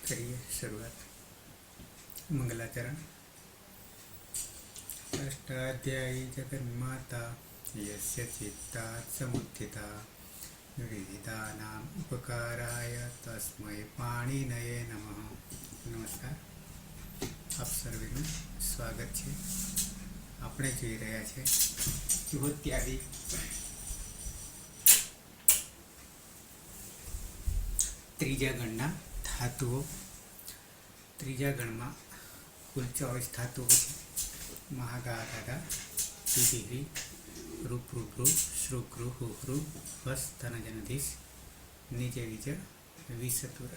करिए शुरुआत। मंगलाचरण। अष्टाध्यायी जगन्माता यस्य चित्तात् समुत्थिता विविधानाम उपकाराय तस्मै पाणिनये नमः। नमस्कार, આપ સર્વેનું સ્વાગત છે। આપણે જોઈ રહ્યા છે યુવત્યાદિ ત્રીજા ગણના ધાતુઓ। ત્રીજા ગણમાં કુલ 24 ધાતુઓ છે। મહાગા દાદા તિથિ રૂપૃભૃ શ્રુકૃ હુહૃ વસ ધનજનધીશ નીચે વિજ વિસતુર।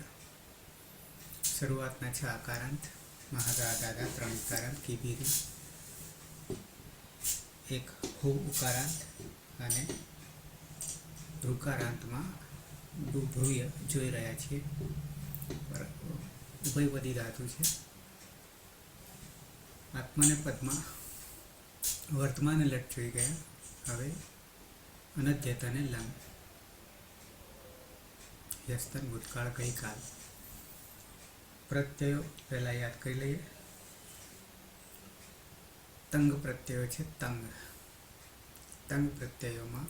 શરૂઆતના 6 આકારાંત મહાગા દાદા 3 ઉકારાંત કિભીરી 1 હુ ઉકારાંત અને ઋકારાંતમાં ભ્રુય જોઈ રહ્યા છીએ। ઉભયપદી ધાતુ છે। આત્માને પદમાં વર્તમાન લટ જોઈ ગયા। હવે અનધ્યતાને લંગ યસ્તન ભૂતકાળ ગઈકાલ। પ્રત્યયો પહેલા યાદ કરી લઈએ। તંગ પ્રત્યયો છે। તંગ પ્રત્યયોમાં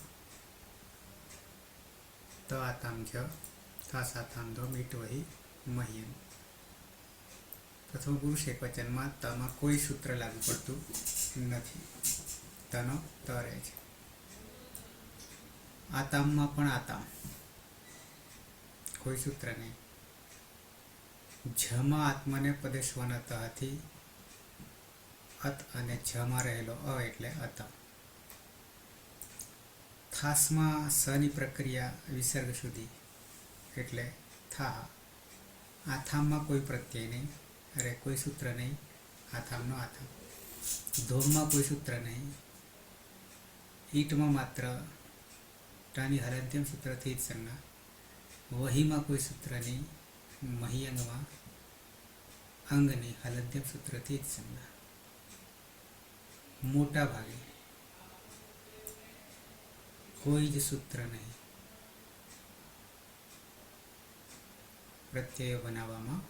ત આતામ જ થા સાતામ ધો મીટ વહી મહ્યમ। પ્રથમ પુરુષ એકવચનમાં તમાં કોઈ સૂત્ર લાગુ પડતું નથી, તનો ત રહે છે। આતામમાં પણ આતામ કોઈ સૂત્ર નહીં। જમાં આત્માને પદે સ્વનતથી અત અને જમાં રહેલો અ એટલે અતમ। થાસમાં સની પ્રક્રિયા વિસર્ગ સુધી એટલે થા। આથામમાં કોઈ પ્રત્યય નહીં, અરે કોઈ સૂત્ર નહીં, આથામનો આથામ। ધોમમાં કોઈ સૂત્ર નહીં। ઈટમાં માત્ર ટાની હલંત્યમ સૂત્રથી જ સંજ્ઞા। વહીમાં કોઈ સૂત્ર નહીં। મહિયંગમાં અંગની હલંત્યમ સૂત્રથી જ સંજ્ઞા। મોટા ભાગે કોઈ જ સૂત્ર નહીં। પ્રત્યય બનાવવામાં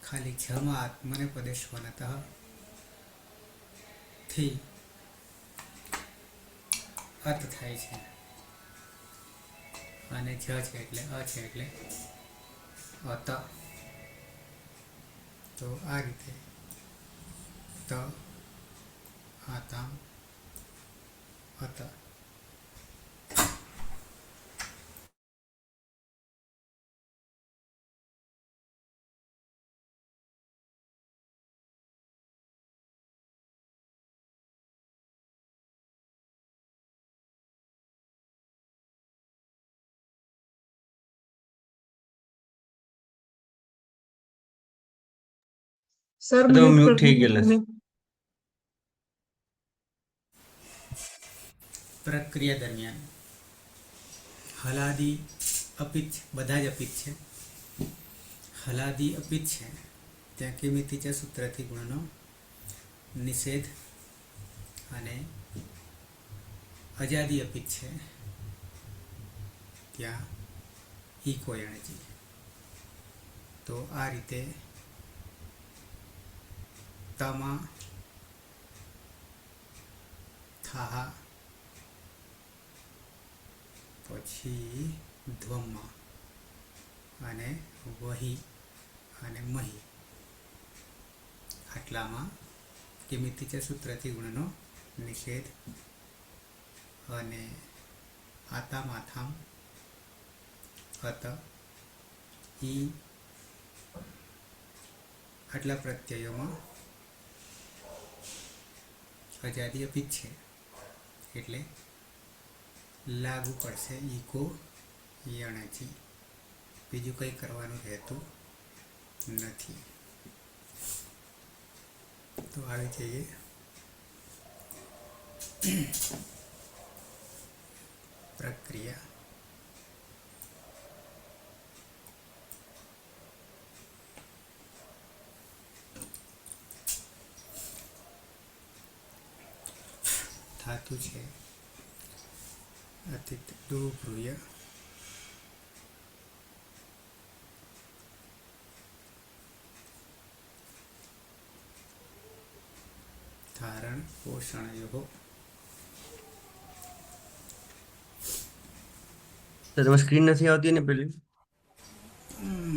ખાલી જમાં આત્મને પદે સ્વનતઃ થી અત થાય છે અને જ છે એટલે અ છે એટલે અત। તો આ રીતે ત આતામ અત। સર બધું મ્યુટ મ્યુટ થઈ કરી ગયેલા દીધું છે। પ્રક્રિયા દરમિયાન હલાદી અપિત બધા જ અપિત છે। હલાદી અપિત છે ત્યાં કિમિતિચા સૂત્રથી ગુણનો નિષેધ અને અજાદી અપિત છે ત્યાં ઈકો એણજી। તો આ રીતે તમાં થા પછી ધ્વમમાં અને વહી અને મહી આટલામાં કિમિતિચા સૂત્રથી ગુણનો નિષેધ અને આતામ આથામ અત ઈ આટલા પ્રત્યયોમાં અજાદી અપિત છે એટલે લાગુ પડશે ઈકો યણજી। બીજું કંઈ કરવાનું રહેતું નથી। તો આવી જઈએ પ્રક્રિયા। ધાતુ છે અતિત ડો ભ્રુય धारण पोषणयोः। તો તમારી સ્ક્રીન નથી આવતી ને પેલી?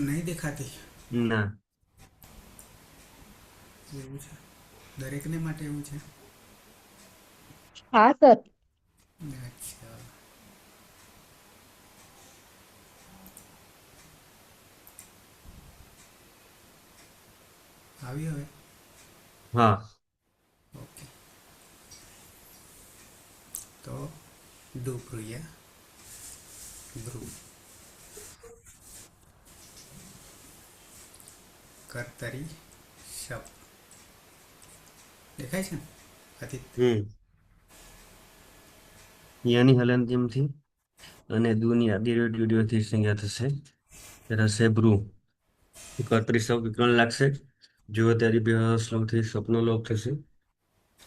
नहीं दिखाती ના. એવું છે, દરેકને માટે એવું છે. હા સર. અચ્છા, આવી હવે. હા. ઓકે, તો ડુપ્રુયા બ્રુ કર્તરી શપ દેખાય છે ને અતિત. યાની હલંત્યમથી અને દુની આદિ રેડિયોથી સંજ્ઞા થશે. રસે બ્રુ કર્તરી શબ્દ વિકરણ લાગશે. જો ત્યારે બે શ્લવથી સ્વપ્નો લોપ થશે.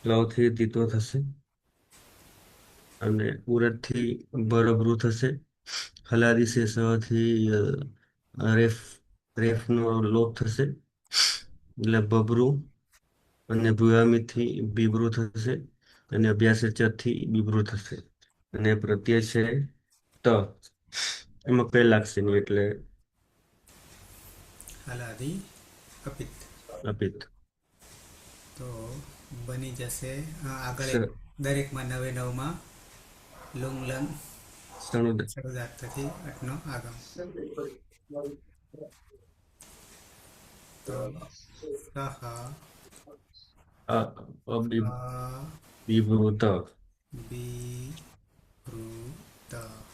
શ્લવથી દીતો થશે અને ઉરતથી બરબરુ થશે. હલાદી શેષથી રેફનો લોપ થશે એટલે બબરું. અને ભૂયામીથી બીબરું થશે અને અભ્યાસ થી બીબરું થશે. અને પ્રત્યય છે ત, એમાં પે લાગશે નહીં એટલે હલાદી અપિત. અપિત. તો બની જશે આગળ એક સ- દરેકમાં નવે નવમાં લુંગ લંગ સણુદ. શરૂદાર્થથી અટનો આગમ. તો સહ અબિભૂત વિવૃત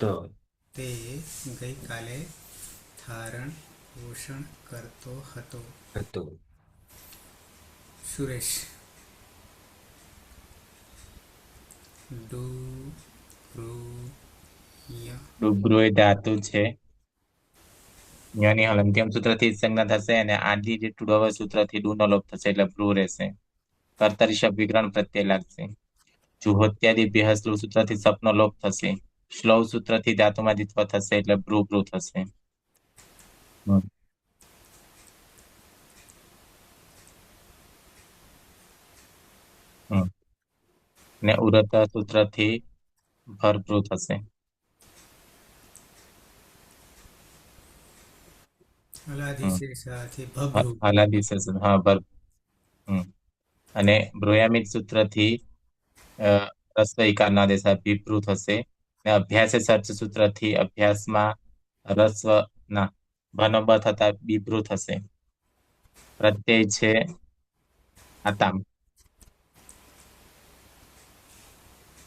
ત તે ગઈકાલે ધારણ પોષણ કરતો હતો. હતો. સુરેશ ડુ રૂ ય ડુબ્રુ એ ધાતુ છે. યની હલંત્યમ સૂત્રથી જ સંજ્ઞા થશે અને આજી જે ટુડવ સૂત્રથી ડૂનો લોપ થશે એટલે ભ્રુ રહેશે. કર્તરી શબ્દ વિકરણ પ્રત્યય લાગશે. જુહોત્યાદિ બેહસ્લુ સૂત્રથી સપનો લોપ થશે. શ્લવ સૂત્રથી ધાતુમાં દિત્વ થશે એટલે ભ્રુ ભ્રુ થશે. ને ઉરત સૂત્રથી ભરભ્રુ થશે. હલાદિશેષથી ભભ્રુ. હલાદી છે હા ભર. અને બ્રોયામિત સૂત્રથી રસ્વ ઇકારના દેશા વિભ્રુ થશે. ને અભ્યાસ સર્ચ સૂત્રથી અભ્યાસમાં રસ્વ ના ભનો બ થતા વિભ્રુ થશે. પ્રત્યય છે આતામ.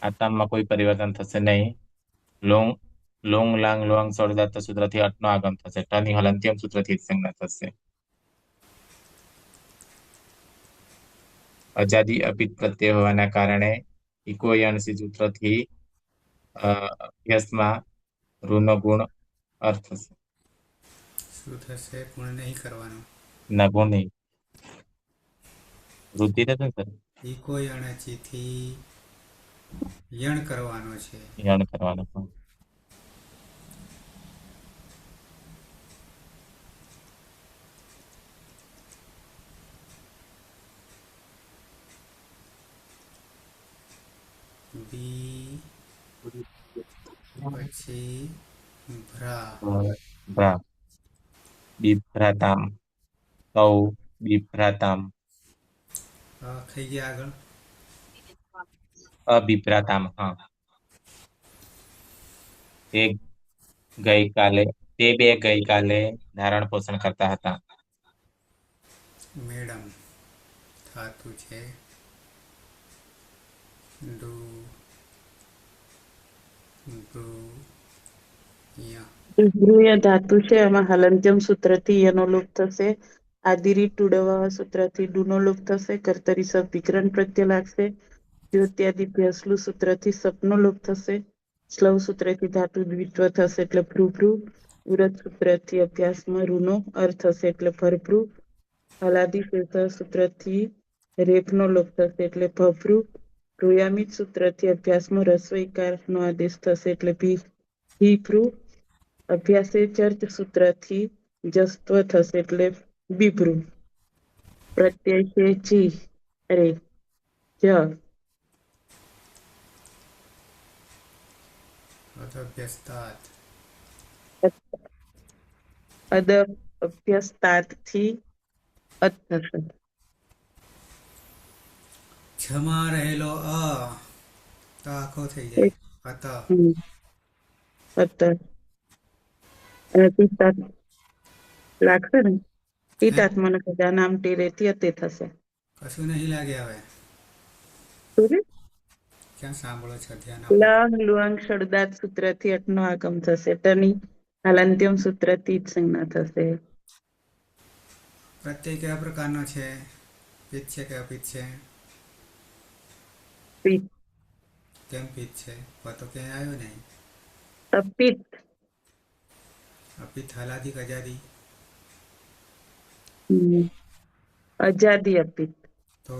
આતામમાં કોઈ પરિવર્તન થશે નહીં. લોંગ લોંગ લાંગ લોંગ સળદાત સૂત્રથી અટનો આગમ થશે. ટની હલંત્યમ સૂત્રથી સંજ્ઞા થશે. અજાદી અપિત પ્રત્યય હોવાના કારણે ઇકોયણસી સૂત્રથી અભ્યાસમાં ઋનો ગુણ અર્થ થશે. શું થશે? ગુણ નહીં કરવાનો. ના ગુણ નહીં. વૃદ્ધિ થશે ને સર? ઈકો યણચીથી યણ કરવાનો છે. યણ કરવાનો. બી પછી ભ્રા ભ્રા બિભ્રાતામ સૌ બિભ્રાતામ ખાઈ ગયા આગળ. અબિભ્રાતામ હા. તે બે ગઈકાલે ધારણ પોષણ કરતા હતા. મેડમ થાતું છે ડુ બ્રુ ય. ડુબ્રુય ધાતુ છે, એમાં હલંત્યમ સૂત્રથી યનો લોપ થશે. આદિરી ટુડવા સૂત્રથી ડુનો લોપ થશે. કર્તરી શબ્દ વિકરણ પ્રત્યય લાગશે. દ્યોત્યાદિ ભ્યસલું સૂત્રથી સપનો લોપ થશે. શ્લવ સૂત્રથી ધાતુ દ્વિત્વ થશે એટલે ભ્રુભ્રુ. ઉરત સૂત્રથી અભ્યાસમાં રૂનો અર્થ થશે એટલે ભરભ્રુ. હલાદી શેષ સૂત્રથી રેફનો લોપ થશે એટલે ભભ્રુ. રોયામિત સૂત્રથી અભ્યાસમાં રસ્વ ઇકારનો આદેશ થશે એટલે ભીભ્રુ. અભ્યાસે ચર્ચ સૂત્રથી જસ્ત્વ થશે એટલે બીભ્રુ. પ્રત્યય છે જી અરે અદભ્યસ્તાત અદ અભ્યસ્તાત થી અત થશે. છમાં રહેલો અ તો આખો થઈ જાય અત. હમ. અત અને પિતાત લાગશે ને. હે? પિતાત મને કદા નામ ટીરે તે થશે. કશું નહીં લાગે હવે. શું છે? ક્યાં સાંભળો છો? ધ્યાન આપો. લંગ લુઅંગ શબ્દાત સૂત્ર થી અટનો આગમ થશે. ટની હાલાંત્યમ સૂત્ર થી જ સંજ્ઞા થશે. પ્રત્યય કયા પ્રકારનો છે? પિત છે કે અપિત છે? પિત કેમ પિત છે? તો ક્યાંય આવ્યો નહીં. અપિત અપિત હલાદી ગજાદી અજાદી અપિત તો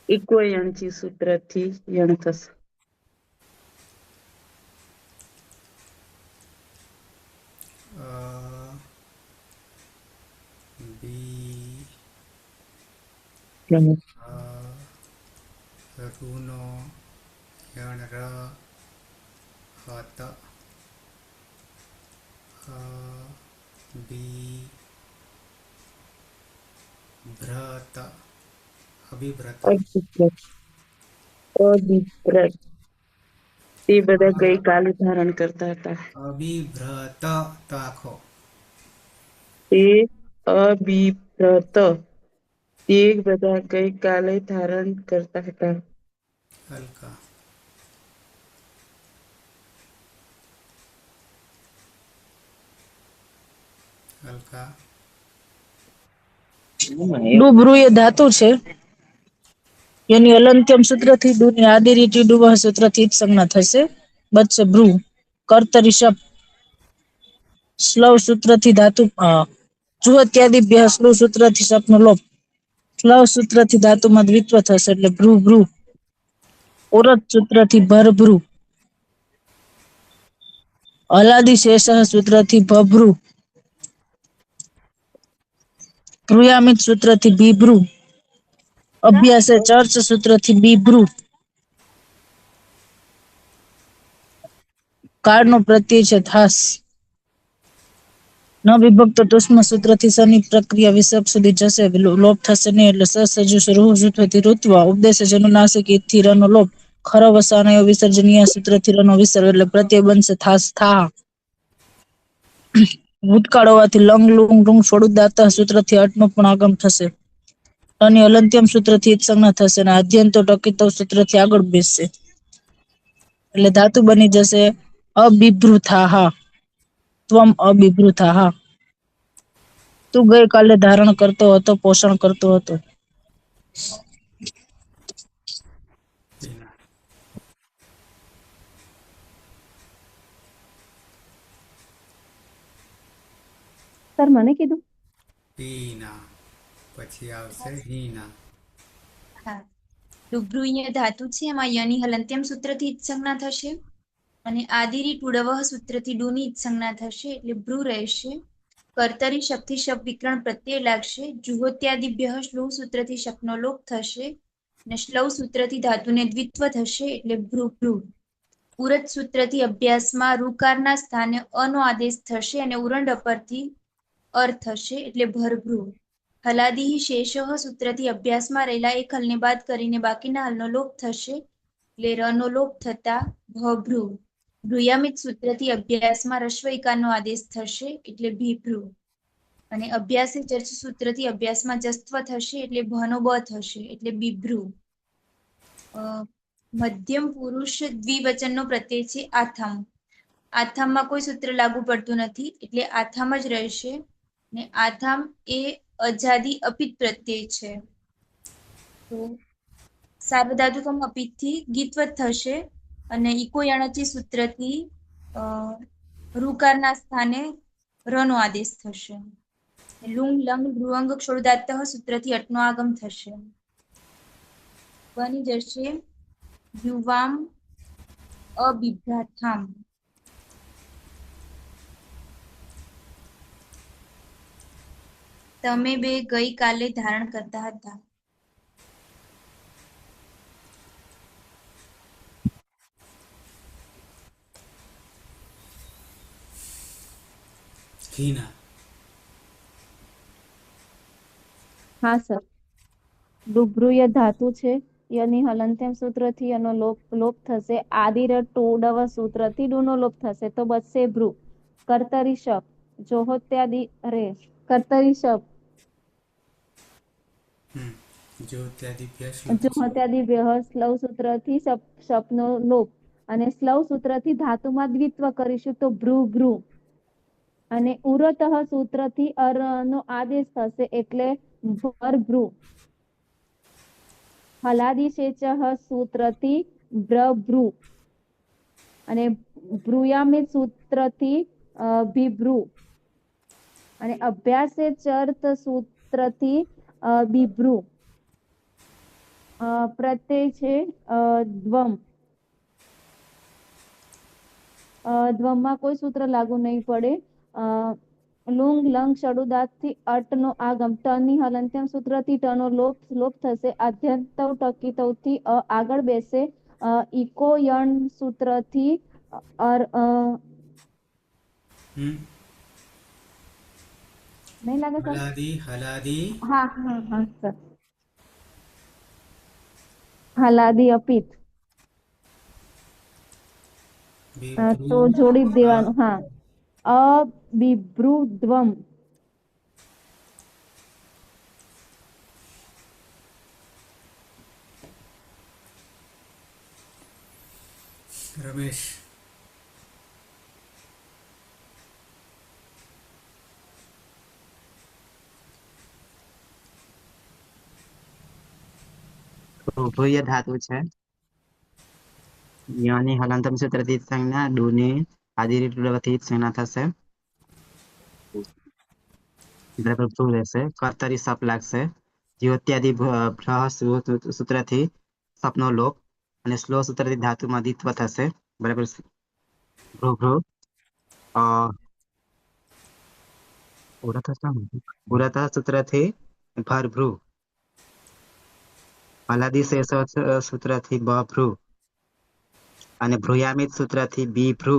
ઇકો યણચી સૂત્ર થી યણ થશે. અ બી રૂનો યણ ર હત બી ભ્રત અભિભ્રત અભિપ્રત તે બધા ગઈકાલે ધારણ કરતા હતા. અભિભ્રત તો આખો તે અભિપ્રત તે બધા ગઈકાલે ધારણ કરતા હતા. હલકા હલકા ડુબ્રુ એ ધાતુ છે. એની અલંત્યમ સૂત્રથી ડુની આદિરીટી ડુવહ સૂત્રથી જ સંજ્ઞા થશે. બચશે ભ્રુ. કર્તરી શપ સ્લવ સૂત્રથી ધાતુ જુહત્યાદિભ્ય સ્લવ સૂત્રથી શપનો લોપ. સ્લવ સૂત્રથી ધાતુમાં દ્વિત્વ થશે એટલે ભ્રુ ભ્રુ. ઓરત સૂત્રથી ભરભ્રુ. હલાદી શેષ સૂત્રથી ભભ્રુ. ભ્રુયામિત સૂત્રથી બીભ્રુ. અભ્યાસે ચર્ચ સૂત્રથી બીભ્રુ. કાળનો પ્રત્યય છે થાસ. ન વિભક્ત ટુસ્મ સૂત્રથી સની પ્રક્રિયા વિસર્ગ સુધી જશે લોપ થશે નહીં એટલે સસજુ રૂહ સૂત્રથી ઋત્વા ઉપદેશ જનુનાસિક ઈથી રનો લોપ. ખરો વસાનયો વિસર્જનીય સૂત્રથી રનો વિસર્ગ એટલે પ્રત્યય બનશે થાસ થા. ભૂતકાળ હોવાથી લંગ લુંગ રૂંગ છોડું દાતા સૂત્રથી અટનો પણ આગમ થશે. ટની અલંત્યમ સૂત્રથી જ સંજ્ઞા થશે અને આદ્યંતો ટકિતો સૂત્રથી આગળ બેસશે એટલે ધાતુ બની જશે અબિભ્રુથાહ. ત્વમ અબિભ્રુથાહ. તું ગઈકાલે ધારણ કરતો હતો, પોષણ કરતો હતો. પીના સર મને કીધું. પીના પછી આવશે હીના. હા, ડુબ્રુ અહીંયા ધાતુ છે, એમાં યની હલંત્યમ સૂત્રથી જ સંજ્ઞા થશે અને આદિરી ટુડવહ સૂત્રથી ડુની જ સંજ્ઞા થશે એટલે ભ્રુ રહેશે. કર્તરી શક્તિ શબ્દ વિકરણ પ્રત્યય લાગશે. જુહોત્યાદિભ્ય શ્લુવ સૂત્રથી શપનો લોપ થશે અને શ્લવ સૂત્રથી ધાતુને દ્વિત્વ થશે એટલે ભ્રુ ભ્રુ. ઉરત સૂત્રથી અભ્યાસમાં રુકારના સ્થાને અનો આદેશ થશે અને ઉરંડ અપરથી અર થશે એટલે ભરભ્રુ. હલાદી શેષ સૂત્રથી અભ્યાસમાં રહેલા એક હલને બાદ કરીને બાકીના હલનો લોપ થશે એટલે રનો લોપ થતા ભભ્રુ. ભ્રુયામિત સૂત્રથી અભ્યાસમાં રસ્વ ઇકારનો આદેશ થશે એટલે ભીભ્રુ. અને અભ્યાસે ચર્ચ સૂત્રથી અભ્યાસમાં જસ્ત્વ થશે એટલે ભનો બ થશે એટલે બીભ્રુ. મધ્યમ પુરુષ દ્વિવચનનો પ્રત્યય છે આથમ. આથામમાં કોઈ સૂત્ર લાગુ પડતું નથી એટલે આથામ જ રહેશે ને આથામ એ અજાદી અપિત પ્રત્યય છે તો સાર્વધાતુકમ અપિતથી ગીતવત થશે અને ઇકો યણચી સૂત્રથી રુકારના સ્થાને રનો આદેશ થશે. લુંગ લંગ ભ્રુઅંગ ક્ષોરદાત્ત સૂત્રથી અટનો આગમ થશે. બની જશે યુવામ અબિભ્રાથામ. તમે બે ગઈકાલે ધારણ કરતા હતા. ઘીના. હા સર. ડુભ્રુય ધાતુ છે. યની હલંત્યમ સૂત્રથી એનો લોપ થશે. આદિર ટોડવ સૂત્રથી ડુનો લોપ થશે તો બચશે ભ્રુ. કર્તરી શપ જોહોત્યાદિ કર્તરી શપ જ્યોત્યાદિભ્ય શ્લુત છે. જોહોત્યાદિ સ્લવ સૂત્રથી શપનો લોપ અને સ્લવ સૂત્રથી ધાતુમાં દ્વિત્વ કરીશું તો ભ્રુ ભ્રુ. અને ઉરતઃ સૂત્રથી નો આદેશ થશે એટલે ભર ભ્રુ. હલાદિશેચ સૂત્રથી ભ્રભ્રુ અને ભ્રુયામિત સૂત્રથી ભિભ્રુ અને અભ્યાસે ચર્ત સૂત્રથી બિભ્રુ. પ્રત્યય છે દ્વમ. દ્વમમાં કોઈ સૂત્ર લાગુ નહીં પડે. લુંગ લંગ ષડુદાતથી અટનો આગમ ટની હલંત્યમ સૂત્રથી ટનો લોપ થશે. આદ્યંતવ ટકીતવથી આગળ બેસે. ઇકો યણ સૂત્રથી નહીં લાગે સર? હલાદી હા સર. હલાદી અપિત તો જોડી જ દેવાનું. હા અબિભ્રુદ્વમ. રમેશ. ભૂય ધાતુ છે. યની હલંતમ સૂત્રથી સંજ્ઞા ડુની આદિરી ટુડવથી સંજ્ઞા થશે. ભ્રુ રહેશે. કર્તરી સપ લાગશે. જ્યોત્યાદિ સૂત્રથી સપનો લોપ અને સ્લો સૂત્રથી ધાતુમાં દ્વિત્વ થશે. બરાબર. ભ્રુ ભ્રુ. ઉરત સૂત્રથી ભર ભ્રુ. હલાદિશેષ સૂત્રથી બભ્રુ અને ભ્રુયામિત સૂત્રથી બિભ્રુ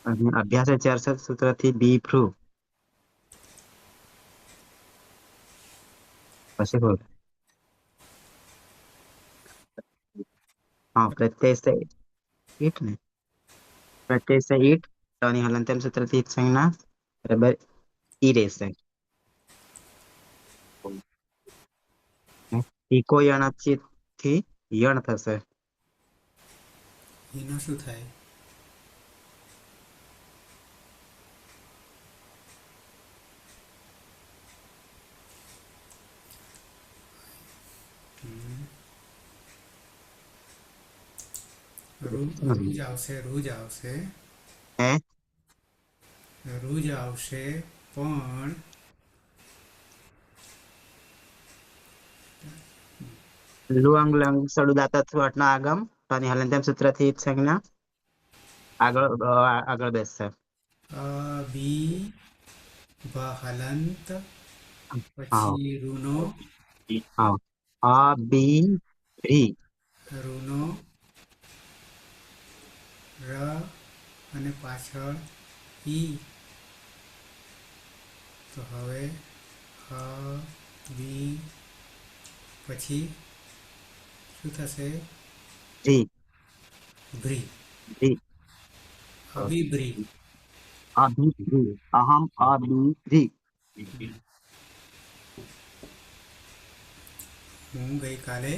અને અભ્યાસ ચર્ચક સૂત્રથી બિભ્રુ. પછી બોલ. હા પ્રત્યય છે ઈટ ને. પ્રત્યય છે ઈટ. ટની હલંત્યમ સૂત્રથી ઈટ સંજ્ઞા બરાબર ઈ રહેશે. ઇકો યણચિત થી યણ થશે. એનો શું થાય? રૂજ આવશે હે રૂજ આવશે પણ લુઅંગ લંગ સડુદાત અટનો આગમ ટની હલંત્યમ સૂત્રથી ઈટ સંજ્ઞા આગળ બેસશે. બી હલંત હા પછી રૂનો હા અબિભ્રી રૂનો ર અને પાછળ ઈ. તો હવે હ બી પછી શું થશે? ભ્રી ભ્રી. ભ્રી અભિભ્રી. અભિભ્રી. અહમ અબિભ્રી. હું ગઈકાલે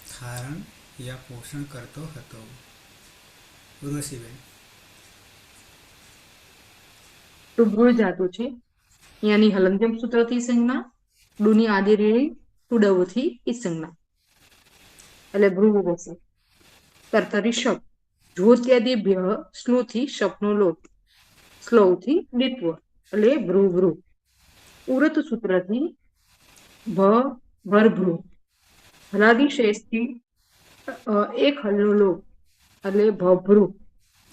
ધારણ યા પોષણ કરતો હતો. ઉર્વશીબેન. ડુભ્રુય ધાતુ છે. અહીંયાની હલંત્યમ સૂત્રથી સંજ્ઞા ડુની આદિરી ટુડવથી ઈ સંજ્ઞા એટલે ભ્રુ રહેશે. કર્તરી શપ જ્યોત્યાદિભ્ય સ્લુથી શપનો લોપ સ્લોથી દ્વિત્વ એટલે ભ્રુ ભ્રુ. ઉરત સૂત્રથી ભરભ્રુ. હલાદિશેષથી એક હલનો લોપ એટલે ભભ્રુ.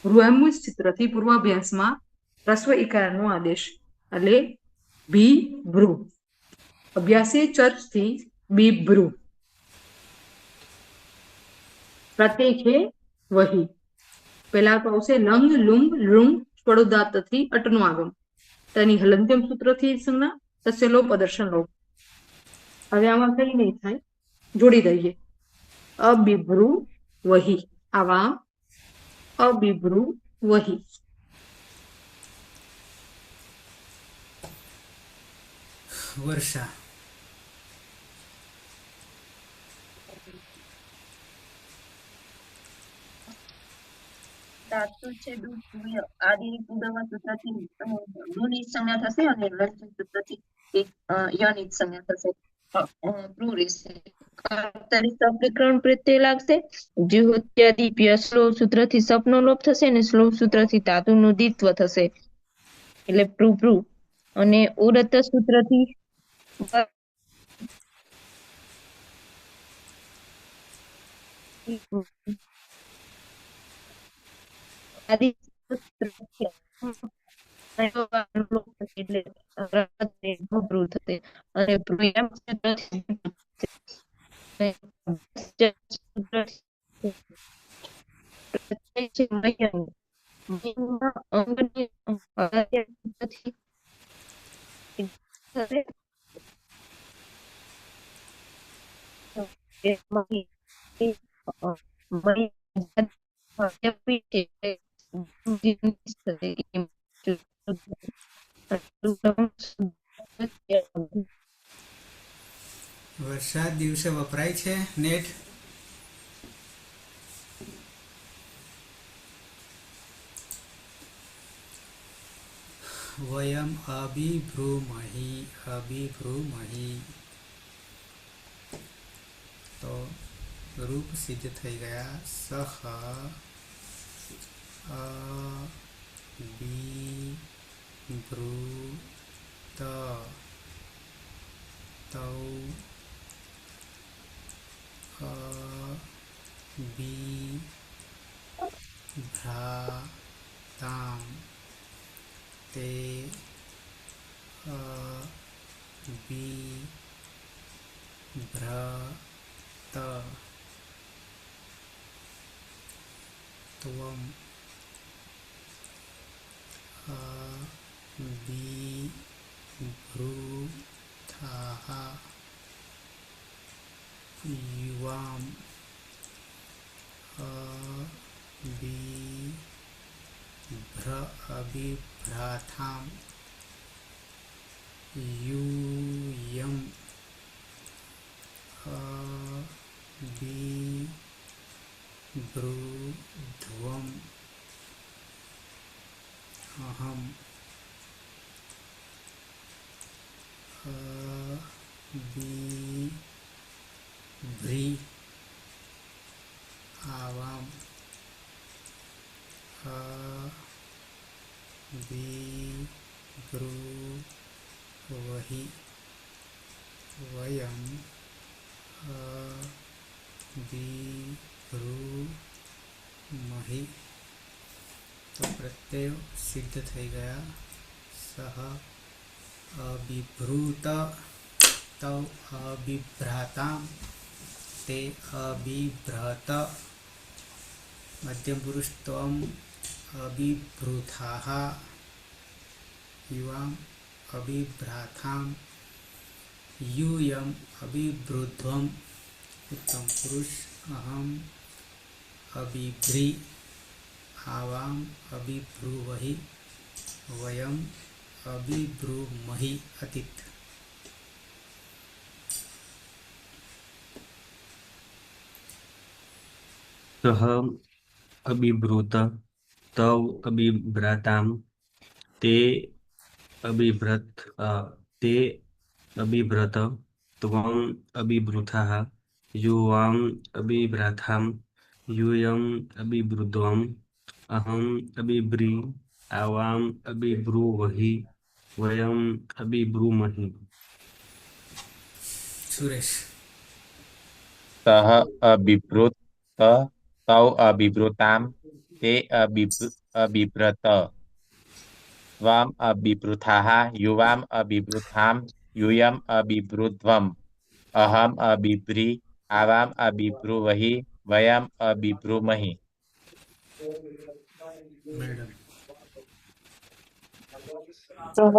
ભ્રુયામુજ સૂત્રથી પૂર્વાભ્યાસમાં રસ્વ ઇકારનો આદેશ એટલે ભી ભ્રુ. અભ્યાસે ચર્ચથી બિભ્રુ. પ્રત્યય છે વહી. પહેલા તો આવશે લંગ લુંગ લૃંગ સ્વડોદાત્તથી અટનું આગમ. તો એની હલંત્યમ સૂત્રથી સંજ્ઞા, તસ્ય લોપ અદર્શન લોપ. હવે આમાં કઈ નહીં થાય, જોડી દઈએ. અબિભ્રુ વહી, આવા અબિભ્રુ વહી. વર્ષા, ધાતુ છે દુર્ય આદિ પૂર્વમાં સૂત્રથી ડુની સંજ્ઞા થશે અને લંચન સૂત્રથી યની સંજ્ઞા થશે. પ્રૂ રહેશે. કર્તરી સપ્રકરણ પ્રત્યય લાગશે. જ્યોત્યાદિ શ્લોક સૂત્રથી સપનો લોપ થશે અને શ્લોક સૂત્રથી ધાતુનું દ્વિત્વ થશે એટલે પ્રૂ પ્રૂ. અને ઉરત સૂત્રથી આદિ સૂત્રથી એટલે ભ્રુ થશે અને ભ્રુયામ વરસાદ દિવસે વપરાય છે નેટ. વયમ અભિભ્રુમહી, અભિભ્રુમહી. તો રૂપ સિદ્ધ થઈ ગયા. સહ અભિભૃત તૌ અભિભ્રાતામ તે અભિભ્રત ત્વમ અભિભૃથાઃ યુવામ અભિભ્રાથામ यूयम अभिब्रूध्वम् अहम अभिभ्री आवाम अभिब्रूवहि वयम अभिब्रूमहि. तो प्रत्यय सिद्ध થઈ ગયા. સહ અભિભૃત તૌ અભિભ્રાતામ તે અભિભ્રત. મધ્યમ પુરુષ ત્વમ અભિભૃથાઃ યુવામ અભિભ્રાથામ यूयम अभिब्रूध्वम. उत्तम पुरुष अहम अभिभ्री आवाम अभिब्रूवहि वयम अभिब्रूमहि. अतीत. सह अभिब्रूत तव अभिभ्राताम ते अभिभ्रत त्वं अभिभृथाः युवां अभिभ्राथां यूयं अभिब्रूध्वम् अहम् अभिभ्री आवां अभिब्रूवहि वयम् अभिब्रूमहि. सुरेश. सः अबिभृत तौ अबिभृतां ते अबिभ्रत त्वम् अबिभृथाः युवाम् अबिभृथां यूयम् अबिभृध्वम् अहम् अबिभ्री आवाम् अबिभ्रूवहि वयम् अबिभ्रूमहि. મેડમ સહ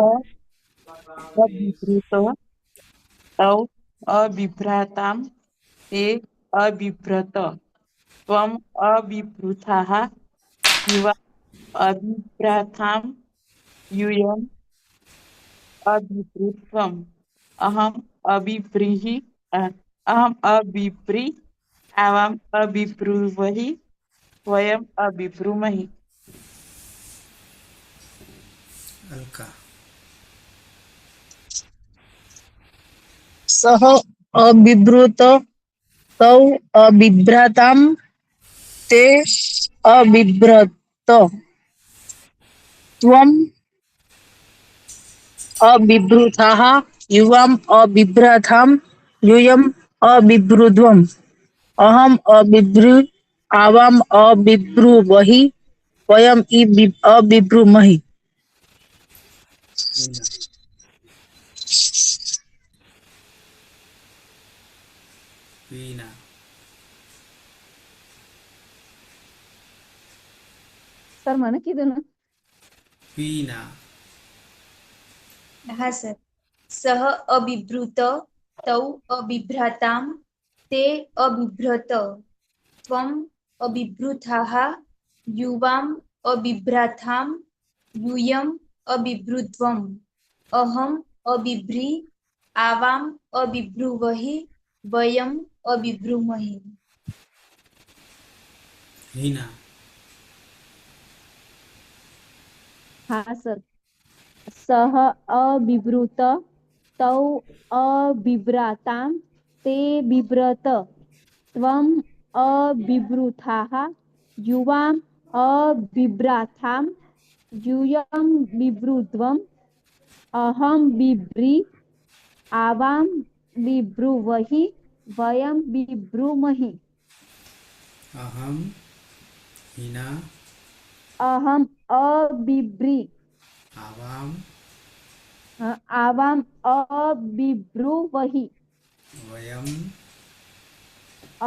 અબિભૃત તૌ અબિભ્રાતામ તે અબિભ્રત ત્વમ અબિભૃથાઃ યુવા અબિભ્રાતામ यूयम् अभिभृत्वम् अहम् अबिभ्री आवाम् अबिभ्रुवहि वयम् अबिभ्रूमहि અલકા સહ અબિભૃત તૌ અબિભ્રાતામ તે અબિભ્રત ત્વમ અબિભૃથાઃ યુવામ અબિભ્રાથામ यूयम् अबिभृध्वम् अहम् अबिभ्री आवाम् अबिभ्रुवहि वयम् अबिभ्रूमहि હિના વીના સર મને કીધું ને વીના હા સર. સહ અબિભૃત તૌ અબિભ્રાતામ તે અબિભ્રત ત્વમ અબિભૃથાઃ યુવામ અબિભ્રાથામ यूयम् अबिभृध्वम् अहम् अबिभ्री आवाम् अबिभ्रुवहि वयम् अबिभ्रूमहि હિના હા સર સહ અબિભૃત તૌ અબિભ્રાતામ તે બિભ્રત ત્વમ અબિભૃથાઃ યુવામ અબિભ્રાથામ यूयम् बिभृध्वम् अहम् बिभ्री आवाम् बिभ्रुवहि वयम् बिभ्रूमहि અહમ હિના अहम् अबिभ्री આવામ आवाम् अबिभ्रुवहि વયમ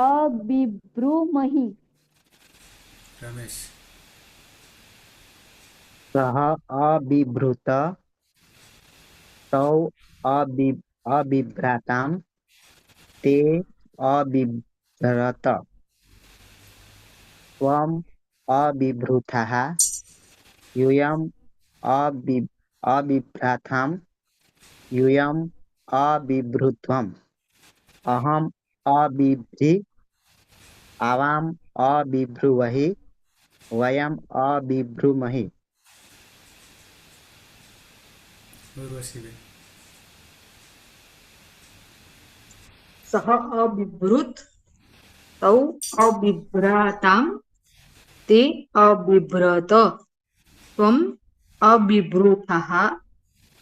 अबिभ्रूमहि રમેશ सः अबिभृत तौ अबिभ्राताम् ते अबिभ्रत त्वम् अबिभृथाः यूयम् अबिभ्राताम् यूयम् अबिभृत्वम् अहम् अबिभ्री आवाम् अबिभ्रुवहि वयम् अबिभ्रूमहि ઉર્વશીબેન સહ અબિભૃત તૌ અબિભ્રાતામ તે અબિભ્રત ત્વમ અબિભૃથાઃ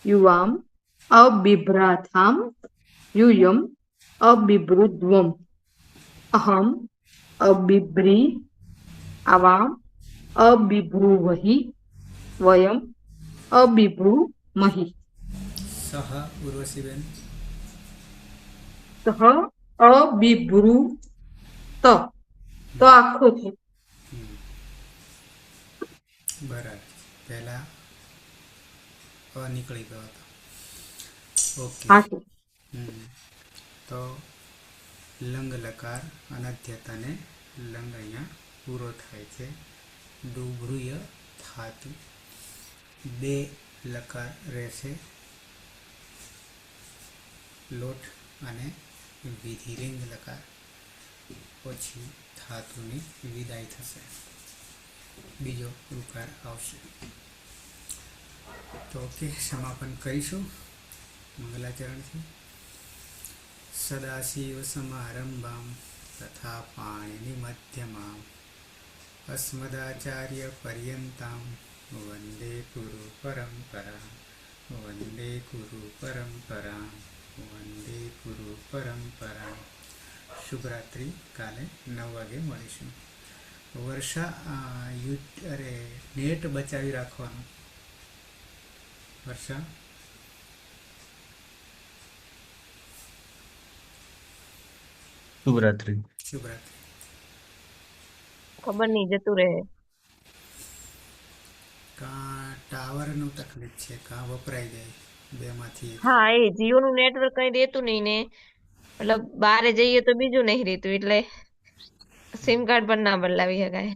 યુવામ અબિભ્રાથામ यूयम् अबिभृध्वम् अहम् अबिभ्री आवाम् अबिभ्रुवहि वयम् अबिभ्रूमहि સહ ઉર્વશીબેન સહ અબિભૃત તો આખું છે બરાબર પહેલા નીકળી ગયો હતો ઓકે હા સર તો લંગ લકાર અનધ્યતને લંગ અહીંયા પૂરો થાય છે ડુભૃય થાતું બે લકાર રહેશે લોટ અને વિધિલિંગ લકાર પછી ધાતુની વિદાય થશે બીજો ઉકાર આવશે તો ઓકે સમાપન કરીશું મંગલાચરણથી સદાશિવ સમારંભામ તથા પાણીની મધ્યમામ અસ્મદાચાર્ય પર્યંતામ વંદે ગુરુ પરંપરા વંદે ગુરુ પરંપરા વંદે ગુરુ પરંપરા શુભરાત્રિ કાલે 9 વાગે મળીશું વર્ષા નેટ બચાવી રાખવાનું વર્ષા શુભરાત્રિ શુભરાત્રિ. ขอบคุณ જતું રહે. કાં ટાવરનું તકલીફ છે કાં વપરાઈ જાય બેમાંથી એક. હા, એ જીઓનું નેટવર્ક કઈ રહેતું નહીં ને, મતલબ બહારે જઈએ તો બીજું નહીં રહેતું, એટલે સિમ કાર્ડ પણ ના બદલાવી શકાય.